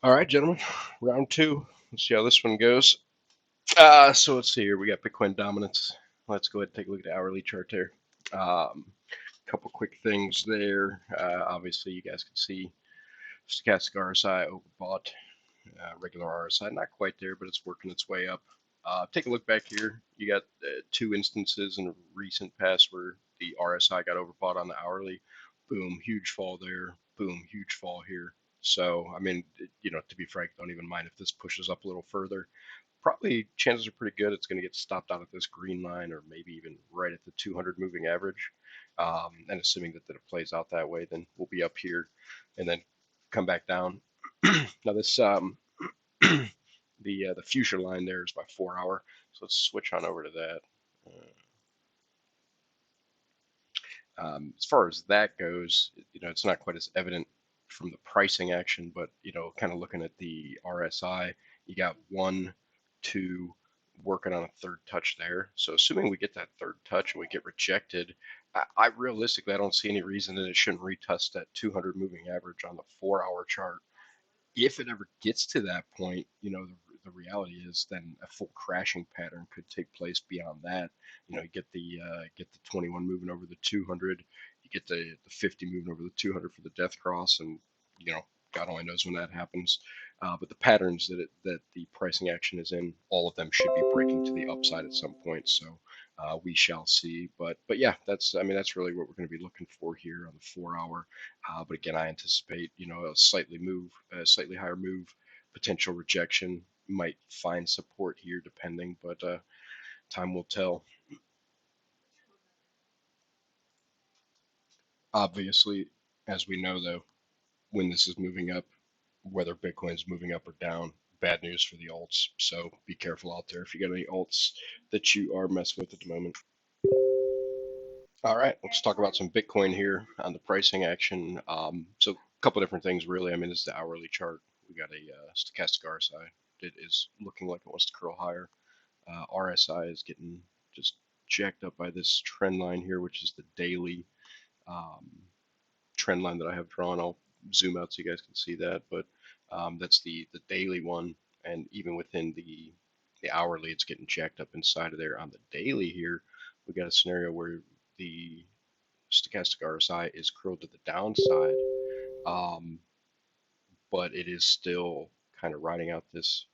All right, gentlemen, round two. Let's see how this one goes. So let's see here. We got Bitcoin dominance. Let's go ahead and take a look at the hourly chart there. Couple quick things there. Obviously, you guys can see stochastic RSI overbought, regular RSI not quite there, but it's working its way up. Take a look back here. You got two instances in the recent past where the RSI got overbought on the hourly. Boom, huge fall there. Boom, huge fall here. So, I mean, to be frank, don't even mind if this pushes up a little further. Probably chances are pretty good it's going to get stopped out at this green line or maybe even right at the 200 moving average. And assuming that it plays out that way, then we'll be up here and then come back down. Now this the fuchsia line there is my 4 hour. So let's switch on over to that. As far as that goes, it's not quite as evident from the pricing action, but kind of looking at the RSI, you got 1, 2, working on a third touch there. So assuming we get that third touch and we get rejected, I realistically I don't see any reason that it shouldn't retest that 200 moving average on the 4 hour chart. If it ever gets to that point, the reality is then a full crashing pattern could take place beyond that. You get the 21 moving over the 200, you get the 50 moving over the 200 for the death cross, and God only knows when that happens. But the patterns that the pricing action is in, all of them should be breaking to the upside at some point. So we shall see. But yeah, that's really what we're going to be looking for here on the 4 hour. But again, I anticipate a slightly higher move, potential rejection, might find support here depending, but time will tell. Obviously, as we know though, when this is moving up, whether Bitcoin's moving up or down, bad news for the alts. So be careful out there if you got any alts that you are messing with at the moment. All right, let's talk about some Bitcoin here on the pricing action. So a couple different things really. I mean, this is the hourly chart. We got a stochastic RSI. It is looking like it wants to curl higher. RSI is getting just jacked up by this trend line here, which is the daily um, trend line that I have drawn. I'll zoom out so you guys can see that, but that's the daily one, and even within the hourly, it's getting jacked up inside of there. On the daily here, we got a scenario where the stochastic RSI is curled to the downside, um, but it is still kind of riding out this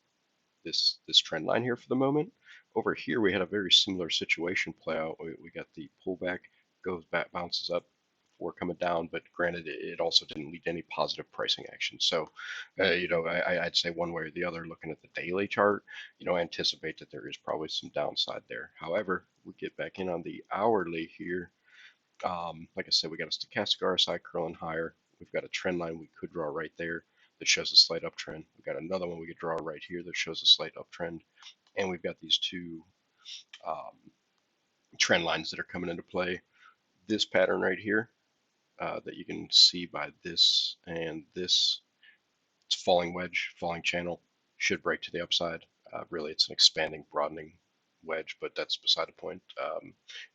trend line here for the moment. Over here, we had a very similar situation play out. We got the pullback, goes back, bounces up before coming down, but granted, it also didn't lead to any positive pricing action. So, I'd say one way or the other, looking at the daily chart, I anticipate that there is probably some downside there. However, we get back in on the hourly here. Like I said, we got a stochastic RSI curling higher. We've got a trend line we could draw right there that shows a slight uptrend. We've got another one we could draw right here that shows a slight uptrend. And we've got these two um, trend lines that are coming into play. This pattern right here that you can see by this and this, it's falling wedge, falling channel, should break to the upside. Really, it's an expanding, broadening wedge, but that's beside the point.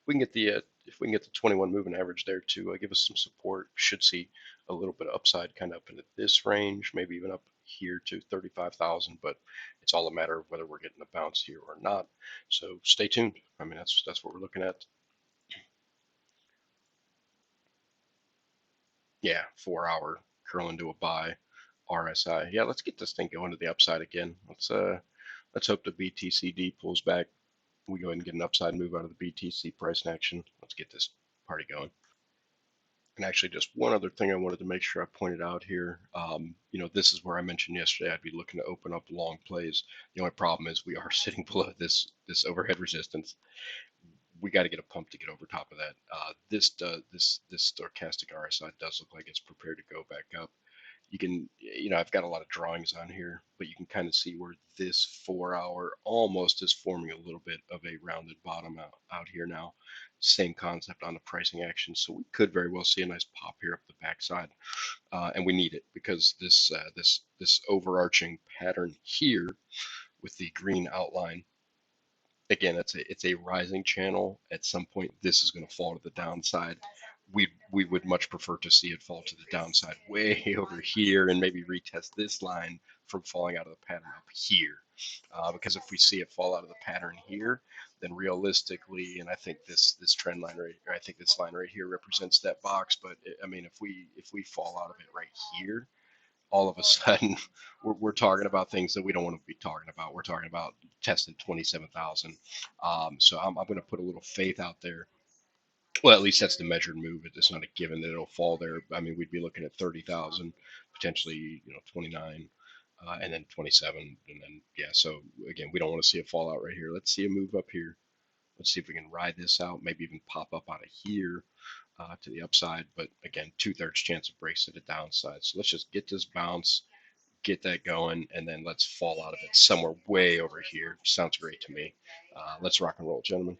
We can get the if we can get the 21 moving average there to give us some support, should see a little bit of upside kind of up into this range, maybe even up here to 35,000. But it's all a matter of whether we're getting a bounce here or not. So stay tuned. I mean, that's what we're looking at. Yeah, 4 hour curl into a buy. RSI. Yeah, let's get this thing going to the upside again. Let's hope the BTC.D pulls back. We go ahead and get an upside move out of the BTC price in action. Let's get this party going. And actually, just one other thing I wanted to make sure I pointed out here. This is where I mentioned yesterday I'd be looking to open up long plays. The only problem is we are sitting below this overhead resistance. We got to get a pump to get over top of that. This stochastic RSI does look like it's prepared to go back up. You can, I've got a lot of drawings on here, but you can kind of see where this 4 hour almost is forming a little bit of a rounded bottom out here now. Same concept on the pricing action. So we could very well see a nice pop here up the backside. And we need it because this overarching pattern here with the green outline, again, it's a rising channel. At some point, this is going to fall to the downside. we would much prefer to see it fall to the downside way over here and maybe retest this line from falling out of the pattern up here. Because if we see it fall out of the pattern here, then realistically, and I think this trend line right, or I think this line right here represents that box. But I mean, if we fall out of it right here, all of a sudden we're talking about things that we don't want to be talking about. We're talking about testing 27,000. So I'm going to put a little faith out there. Well, at least that's the measured move. It's not a given that it'll fall there. I mean, we'd be looking at 30,000, potentially, 29, and then 27, and then yeah. So again, we don't want to see a fallout right here. Let's see a move up here. Let's see if we can ride this out. Maybe even pop up out of here to the upside. But again, 2/3 chance of breaks to the downside. So let's just get this bounce, get that going, and then let's fall out of it somewhere way over here. Sounds great to me. Let's rock and roll, gentlemen.